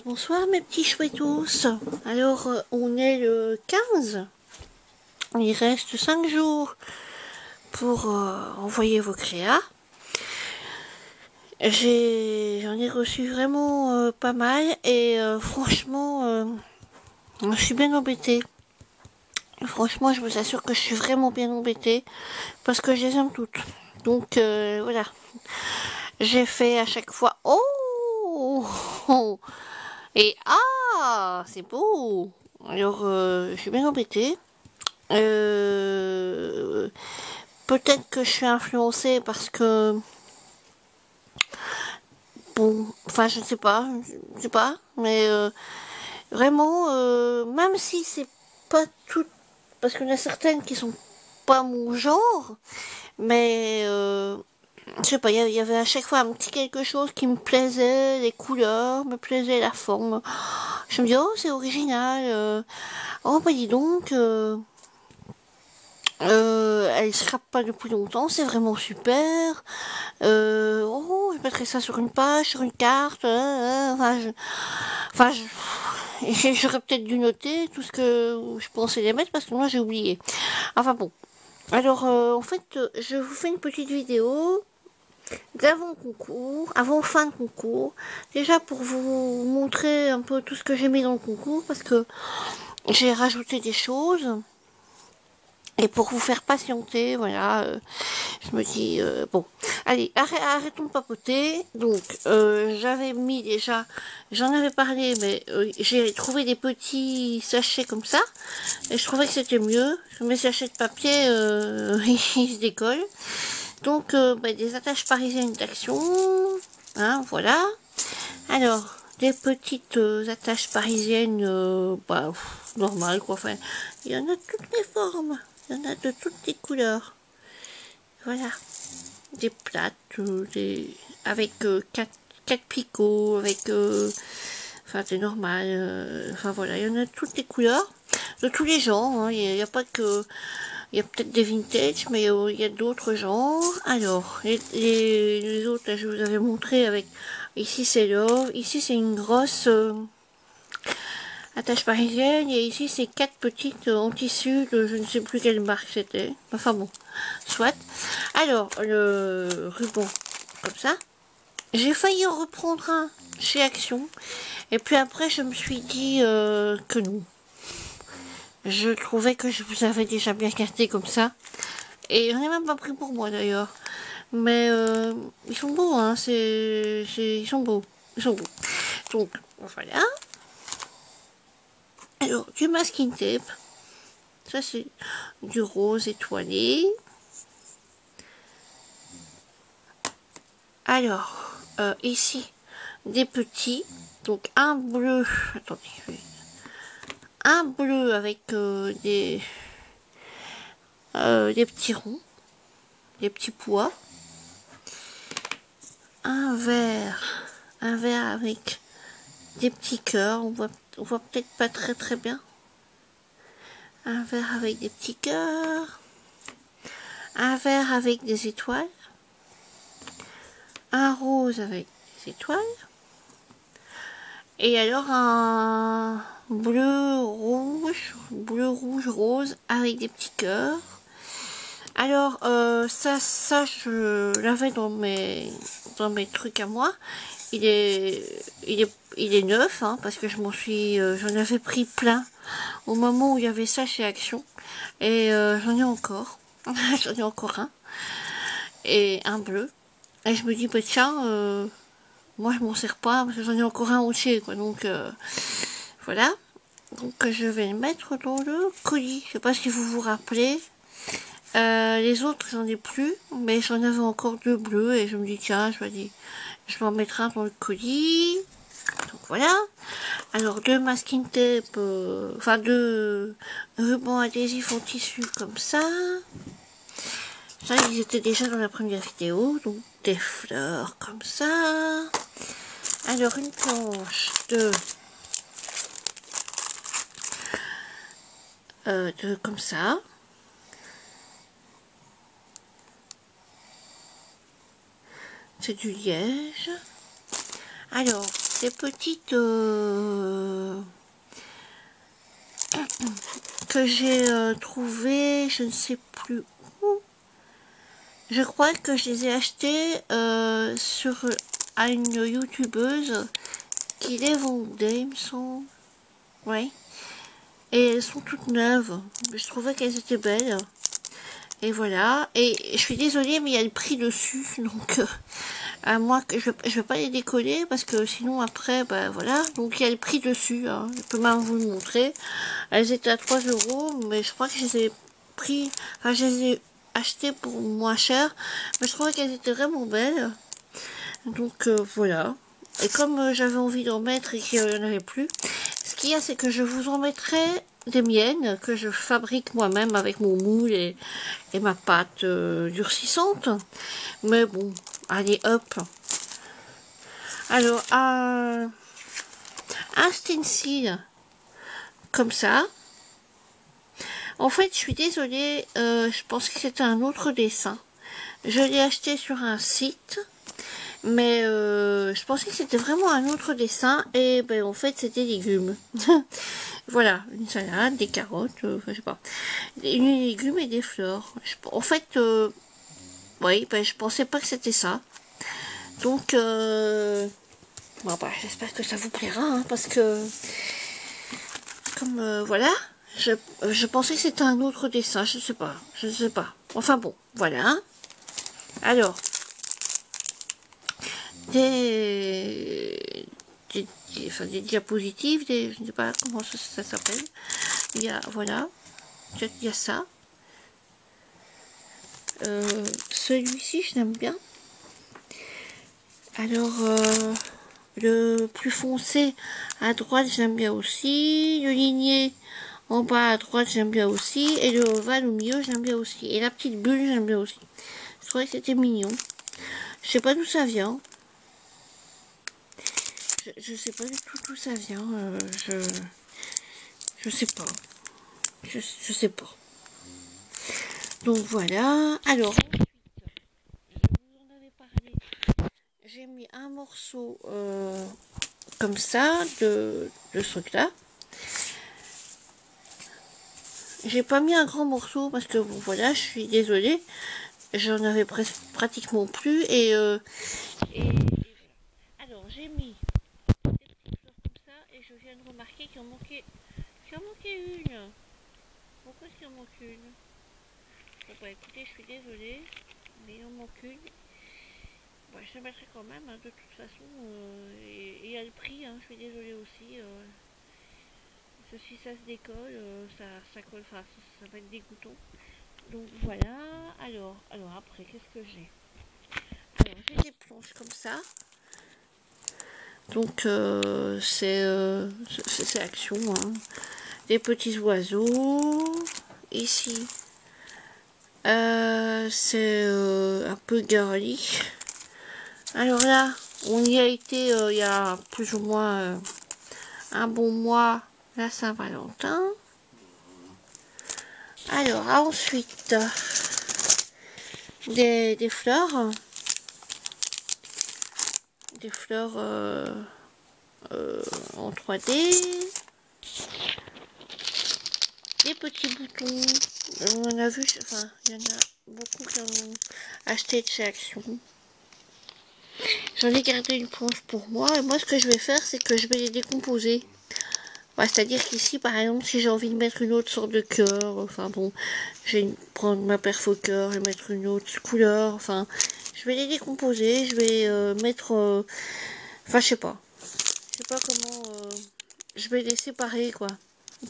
Bonsoir mes petits chouettos. Alors on est le 15. Il reste 5 jours pour envoyer vos créas. J'en ai reçu vraiment pas mal et franchement je suis bien embêtée. Franchement je vous assure que je suis vraiment bien embêtée parce que je les aime toutes. Donc voilà. J'ai fait à chaque fois oh et ah c'est beau. Alors je suis bien embêtée. Peut-être que je suis influencée parce que bon, enfin je ne sais pas, mais vraiment, même si c'est pas tout, parce qu'il y en a certaines qui sont pas mon genre, mais je sais pas, il y avait à chaque fois un petit quelque chose qui me plaisait, les couleurs me plaisaient, la forme. Je me dis oh c'est original, oh bah dis donc. Elle scrape pas depuis longtemps, c'est vraiment super. Oh, je mettrai ça sur une page, sur une carte. J'aurais peut-être dû noter tout ce que je pensais les mettre parce que moi j'ai oublié. Enfin bon. Alors, en fait, je vous fais une petite vidéo d'avant-concours, avant fin de concours. Déjà pour vous montrer un peu tout ce que j'ai mis dans le concours parce que j'ai rajouté des choses. Et pour vous faire patienter, voilà, je me dis, bon, allez, arrêtons de papoter. Donc, j'avais mis déjà, j'en avais parlé, mais j'ai trouvé des petits sachets comme ça. Et je trouvais que c'était mieux. Mes sachets de papier, ils se décollent. Donc, des attaches parisiennes d'action. Hein, voilà. Alors, des petites attaches parisiennes, normales, quoi. Enfin, il y en a toutes les formes. Il y en a de toutes les couleurs. Voilà. Des plates, avec 4 picots, avec... enfin, c'est normal. Enfin, voilà. Il y en a de toutes les couleurs. De tous les genres. Hein. Il n'y a pas que... Il y a peut-être des vintage, mais il y a d'autres genres. Alors, les autres, là, je vous avais montré avec... Ici, c'est Love. Ici, c'est une grosse... attache parisienne, et ici c'est 4 petites en tissu de je ne sais plus quelle marque c'était. Enfin bon, soit. Alors, le ruban, comme ça. J'ai failli en reprendre un chez Action. Et puis après, je me suis dit que non. Je trouvais que je vous avais déjà bien gardé comme ça. Et j'en ai même pas pris pour moi d'ailleurs. Mais ils sont beaux, hein. Ils sont beaux. Ils sont beaux. Donc, voilà. Alors, du masking tape. Ça, c'est du rose étoilé. Alors, ici, des petits. Donc, un bleu. Attendez. Un bleu avec des petits ronds. Des petits pois. Un vert. Un vert avec des petits cœurs. On voit peut-être pas très bien. Un vert avec des petits cœurs. Un vert avec des étoiles. Un rose avec des étoiles. Et alors un bleu, rouge, rose avec des petits cœurs. Alors ça je l'avais dans mes trucs à moi. Il est neuf, hein, parce que j'en avais pris plein au moment où il y avait ça chez Action. Et j'en ai encore. J'en ai encore un. Et un bleu. Et je me dis, bah tiens, moi je m'en sers pas parce que j'en ai encore un entier, quoi. Donc voilà. Donc je vais le mettre dans le colis. Je sais pas si vous vous rappelez. Les autres j'en ai plus, mais j'en avais encore 2 bleus et je me dis tiens, je m'en mettrai un dans le colis. Donc voilà. Alors 2 masking tape, enfin 2 rubans adhésifs en tissu comme ça. Ça, ils étaient déjà dans la première vidéo. Donc, des fleurs comme ça. Alors, une planche comme ça. C'est du liège. Alors, des petites que j'ai trouvées, je ne sais plus où. Je crois que je les ai achetées à une youtubeuse qui les vendait, il me semble. Oui. Et elles sont toutes neuves. Je trouvais qu'elles étaient belles. Et voilà. Et je suis désolée, mais il y a le prix dessus. Donc, à moi, que je vais pas les décoller parce que sinon, après, bah voilà. Donc, il y a le prix dessus. Hein. Je peux même vous le montrer. Elles étaient à 3 €. Mais je crois que je les ai pris. Enfin, je les ai achetées pour moins cher. Mais je trouvais qu'elles étaient vraiment belles. Donc, voilà. Et comme j'avais envie d'en mettre et qu'il n'y en avait plus, ce qu'il y a, c'est que je vous en mettrai des miennes que je fabrique moi-même avec mon moule et ma pâte durcissante. Mais bon, allez hop. Alors, un stencil comme ça. En fait, je suis désolée, je pensais que c'était un autre dessin. Je l'ai acheté sur un site. Mais je pensais que c'était vraiment un autre dessin. Et ben en fait c'était légumes. Voilà, une salade, des carottes, je sais pas. Des légumes et des fleurs. En fait, oui, ben, je pensais pas que c'était ça. Donc, bon, bah, j'espère que ça vous plaira. Hein, parce que, comme, voilà, je pensais que c'était un autre dessin. Je sais pas, je sais pas. Enfin bon, voilà. Alors, des diapositives, je ne sais pas comment ça s'appelle. Il y a, voilà, il y a ça. Celui-ci, je l'aime bien. Alors, le plus foncé à droite, j'aime bien aussi. Le ligné en bas à droite, j'aime bien aussi. Et le ovale au milieu, j'aime bien aussi. Et la petite bulle, j'aime bien aussi. Je trouvais que c'était mignon. Je sais pas d'où ça vient. Je sais pas du tout d'où ça vient. Je sais pas. Je sais pas. Donc voilà. Alors, ensuite, je vous en avais parlé. J'ai mis un morceau comme ça de ce truc-là. J'ai pas mis un grand morceau parce que bon, voilà, je suis désolée. J'en avais pratiquement plus. Et voilà. Alors, j'ai mis des petites fleurs comme ça. Et je viens de remarquer qu'il en manquait une. Pourquoi est-ce qu'il en manque une? Bon, bah écoutez, je suis désolée, mais il en manque une. Bah, je la mettrai quand même, hein, de toute façon. Et il y a le prix, hein, je suis désolée aussi. Si ça se décolle, ça colle, enfin, ça va être dégoûtant. Donc voilà. Alors après, qu'est-ce que j'ai? Alors, j'ai des planches comme ça. Donc, c'est action, hein. Des petits oiseaux. Ici, c'est un peu girly. Alors là, on y a été il y a plus ou moins un bon mois, la Saint-Valentin. Alors ensuite, des fleurs. Des fleurs en 3D. Des petits boutons. On en a vu, enfin, il y en a beaucoup qui ont acheté de chez Action. J'en ai gardé une planche pour moi. Et moi, ce que je vais faire, c'est que je vais les décomposer. Ouais, c'est-à-dire qu'ici, par exemple, si j'ai envie de mettre une autre sorte de cœur, enfin bon, je vais prendre ma perf au cœur et mettre une autre couleur. Enfin, je vais les décomposer. Je vais mettre... enfin, je sais pas. Je sais pas comment... je vais les séparer, quoi.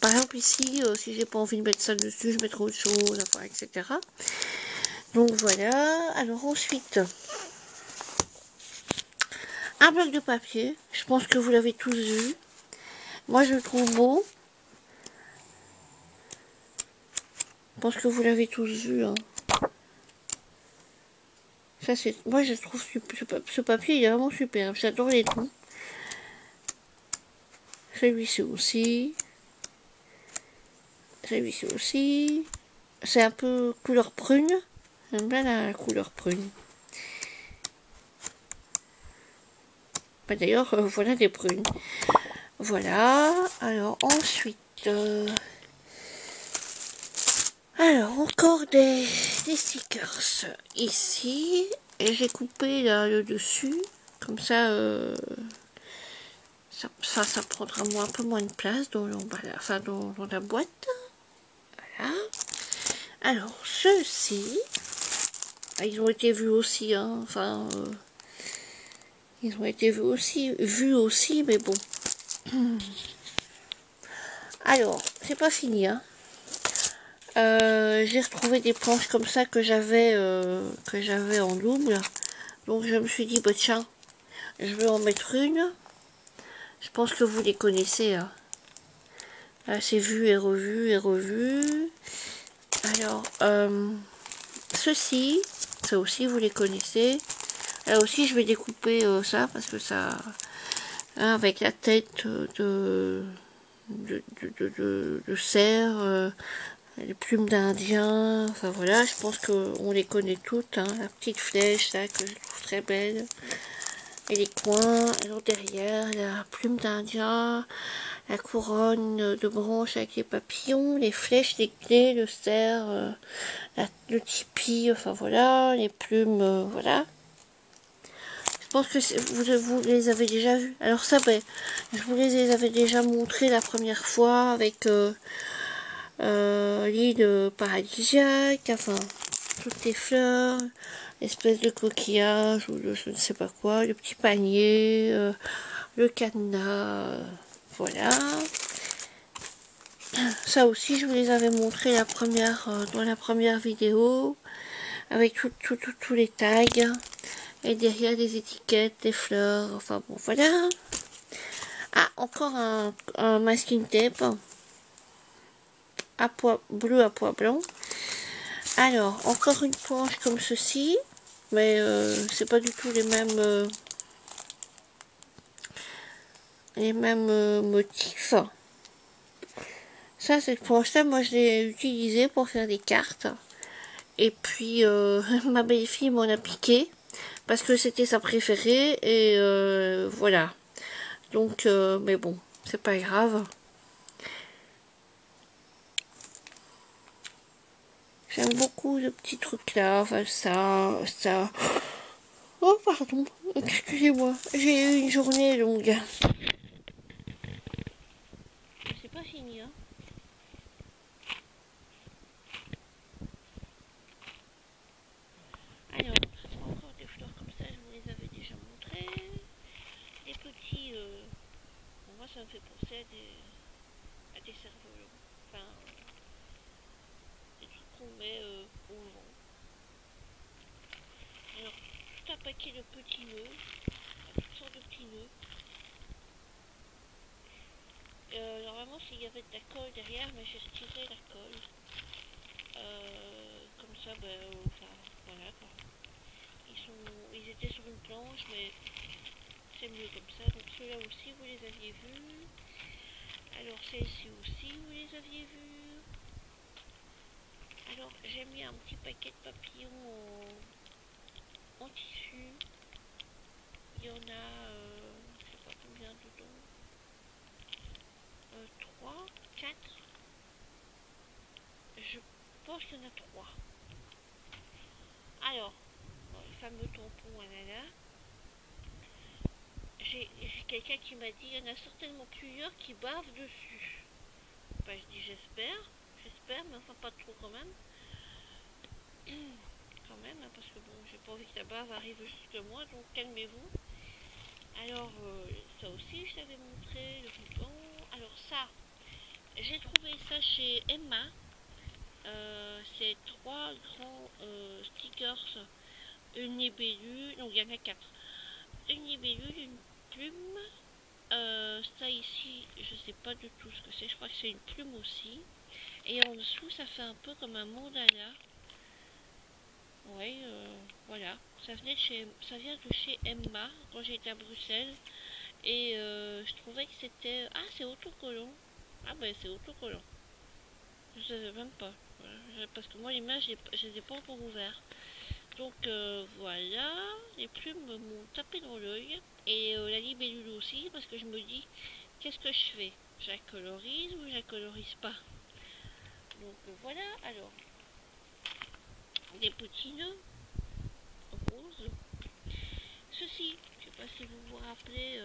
Par exemple, ici, si j'ai pas envie de mettre ça dessus, je mettrai autre chose, enfin, etc. Donc voilà. Alors ensuite... un bloc de papier, je pense que vous l'avez tous vu. Moi je le trouve beau. Je pense que vous l'avez tous vu. Hein. Ça c'est, moi je trouve ce papier il est vraiment superbe. J'adore les trous. Celui-ci aussi. Celui-ci aussi. C'est un peu couleur prune. J'aime bien la couleur prune. Bah, d'ailleurs, voilà des brunes. Voilà. Alors ensuite, alors encore des stickers ici. Et j'ai coupé là le dessus. Comme ça, ça prendra un peu moins de place dans l'emballage, enfin dans la boîte. Voilà. Alors ceux-ci, ils ont été vus aussi, hein. Enfin, ils ont été vus aussi, mais bon. Alors, c'est pas fini, hein. J'ai retrouvé des planches comme ça que j'avais en double. Donc je me suis dit, bah tiens, je vais en mettre une. Je pense que vous les connaissez, hein. Là, c'est vu et revu et revu. Alors, ceci, ça aussi vous les connaissez. Là aussi, je vais découper ça parce que ça, hein, avec la tête de cerf, les plumes d'Indien, enfin voilà, je pense qu'on les connaît toutes, hein, la petite flèche là que je trouve très belle, et les coins, alors derrière la plume d'Indien, la couronne de branches avec les papillons, les flèches, les clés, le cerf, le tipi, enfin voilà, les plumes, voilà. Je pense que vous les avez déjà vus. Alors ça, ben, je vous les avais déjà montré la première fois avec l'île paradisiaque, enfin toutes les fleurs, l'espèce de coquillage ou de je ne sais pas quoi, le petit panier, le cadenas, voilà. Ça aussi, je vous les avais montré dans la première vidéo, avec tous les tags, et derrière des étiquettes, des fleurs, enfin bon, voilà. Ah, encore un masking tape, bleu à pois blanc. Alors, encore une planche comme ceci, mais c'est pas du tout les mêmes motifs. Ça, cette planche-là, moi je l'ai utilisée pour faire des cartes. Et puis, ma belle-fille m'en a piqué, parce que c'était sa préférée, et voilà. Donc, mais bon, c'est pas grave. J'aime beaucoup ce petit truc là, enfin ça. Oh pardon, excusez-moi, j'ai eu une journée longue. C'est pas fini, hein. Alors, encore des fleurs comme ça, je vous les avais déjà montrées. Des petits, moi ça me fait penser à des cerfs-volants. Enfin, des trucs qu'on met au vent. Alors, tout un paquet de petits nœuds, toutes sortes de petits nœuds. Normalement, s'il y avait de la colle derrière, mais j'ai retiré la colle. Comme ça, ben, enfin, voilà quoi. Ils étaient sur une planche, mais c'est mieux comme ça. Donc ceux-là aussi, vous les aviez vus. Alors celles-ci aussi, vous les aviez vus. Alors j'ai mis un petit paquet de papillons en tissu. Il y en a, je sais pas combien dedans. 3, 4. Je pense qu'il y en a 3. Alors, le fameux tampon ananas. J'ai quelqu'un qui m'a dit il y en a certainement plusieurs qui bavent dessus. Bah, je dis j'espère, mais enfin pas trop quand même. Quand même, hein, parce que bon, j'ai pas envie que la bave arrive jusque moi, donc calmez-vous. Alors, ça aussi, je t'avais montré, le ruban. Alors ça, j'ai trouvé ça chez Emma. C'est 3 grands stickers, une libellule, donc il y en a 4. Une libellule, une plume. Ça ici, je sais pas du tout ce que c'est, je crois que c'est une plume aussi. Et en dessous, ça fait un peu comme un mandala. Ouais, voilà. Ça vient de chez Emma quand j'étais à Bruxelles. Et je trouvais que c'était... Ah, c'est autocollant. Ah ben, c'est autocollant. Je savais même pas. Voilà. Parce que moi, l'image, je les ai pas encore ouvert. Donc voilà, les plumes m'ont tapé dans l'œil et la libellule aussi parce que je me dis qu'est-ce que je fais? Je la colorise ou je la colorise pas? Donc voilà, alors des petits nœuds roses. Ceci, je sais pas si vous vous rappelez,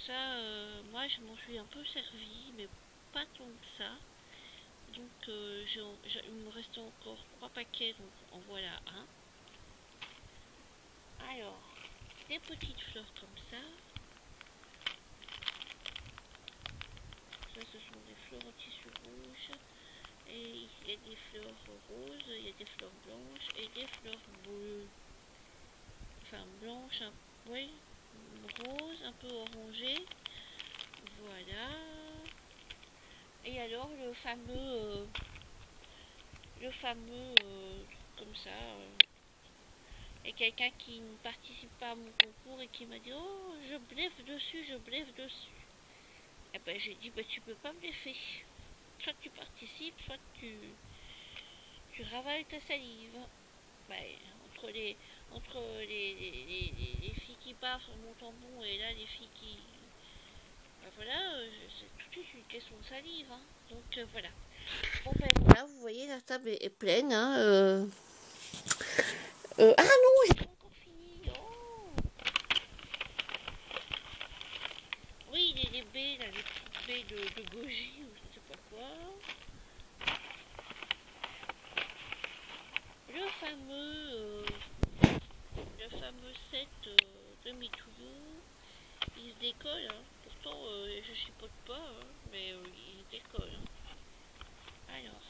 ça, moi je m'en suis un peu servi, mais pas tant que ça. Donc il me reste encore 3 paquets, donc en voilà un. Alors, des petites fleurs comme ça. Ça, ce sont des fleurs au tissu rouge. Et il y a des fleurs roses, il y a des fleurs blanches et des fleurs bleues. Enfin, blanches, oui, rose, un peu orangé. Voilà. Et alors, comme ça, il y a quelqu'un qui ne participe pas à mon concours et qui m'a dit oh, je bleffe dessus, je bleffe dessus. Et ben j'ai dit bah tu peux pas bleffer. Soit tu participes, soit tu ravales ta salive. Ben, entre les filles qui partent sur mon tampon et là les filles qui. Ben voilà, c'est tout une question de salive. Hein. Donc voilà. Bon ben voilà, vous voyez la table est pleine. Hein, ah non, j'ai pas encore fini. Oh. Oui, les baies, là, les petites baies de goji ou je sais pas quoi. Le fameux, euh, le fameux set de Mituyu, il se décolle. Hein. Pourtant, je chipote pas, hein, mais il se décolle. Hein. Alors,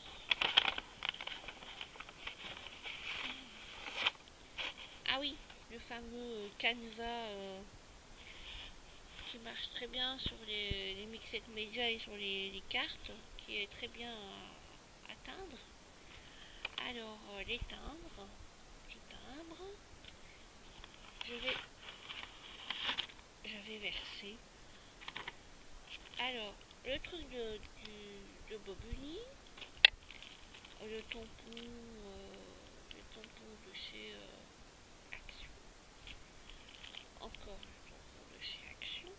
ah oui, le fameux Canva qui marche très bien sur les mixed media et sur les cartes, qui est très bien à teindre. Alors, les timbres, petit timbre, je vais verser. Alors, le truc de Bobuli, le tampon de chez Action, encore le tampon de chez Action,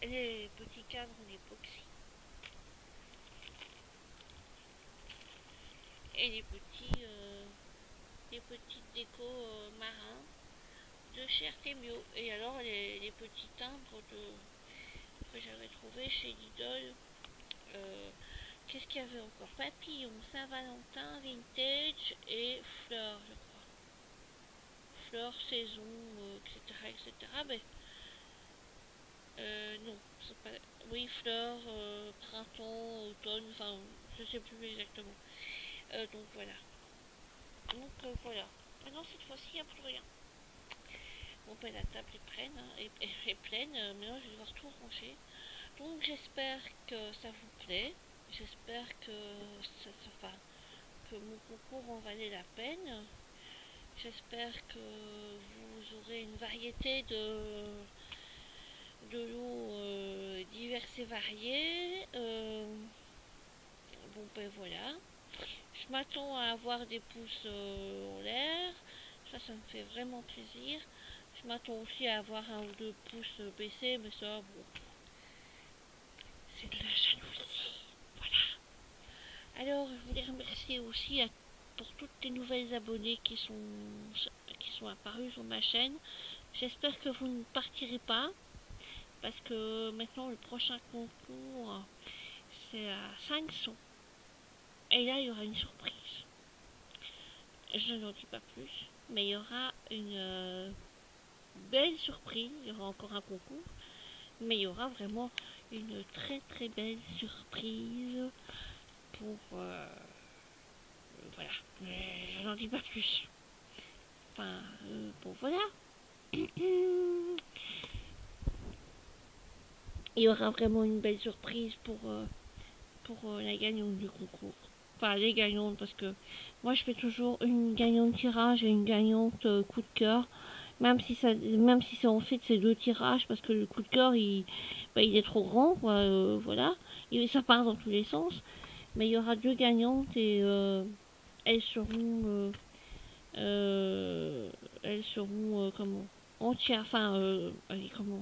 les petits cadres en époxy, et les petites décos marins de chez Artemio. Et alors les petits timbres que j'avais trouvé chez Lidl. Qu'est-ce qu'il y avait encore? Papillon, Saint-Valentin, Vintage et Fleurs, je crois. Fleurs, saison, etc. etc. Mais, non, c'est pas. Oui, fleurs, printemps, automne, enfin, je sais plus exactement. Donc voilà. Donc voilà. Maintenant, cette fois-ci, il n'y a plus rien. Bon, ben la table est pleine, hein, est pleine. Maintenant, je vais devoir tout ranger. Donc j'espère que ça vous plaît. J'espère que que mon concours en valait la peine. J'espère que vous aurez une variété de lots divers et variés. Bon ben voilà. Je m'attends à avoir des pouces en l'air. Ça me fait vraiment plaisir. Je m'attends aussi à avoir un ou deux pouces baissés, mais ça, bon, c'est de la jalousie. Voilà. Alors, je voulais remercier aussi pour toutes les nouvelles abonnés qui sont apparus sur ma chaîne. J'espère que vous ne partirez pas, parce que maintenant le prochain concours, c'est à 500. Et là, il y aura une surprise. Je n'en dis pas plus, mais il y aura une belle surprise. Il y aura encore un concours, mais il y aura vraiment une très très belle surprise pour voilà. Je n'en dis pas plus. Enfin, bon voilà. Il y aura vraiment une belle surprise pour la gagnante du concours. Enfin, les gagnantes, parce que moi je fais toujours une gagnante tirage et une gagnante coup de cœur. Même si c'est en fait ces deux tirages, parce que le coup de cœur il est trop grand, quoi, voilà. Ça part dans tous les sens. Mais il y aura deux gagnantes elles seront, elles seront comment entières, enfin, allez, comment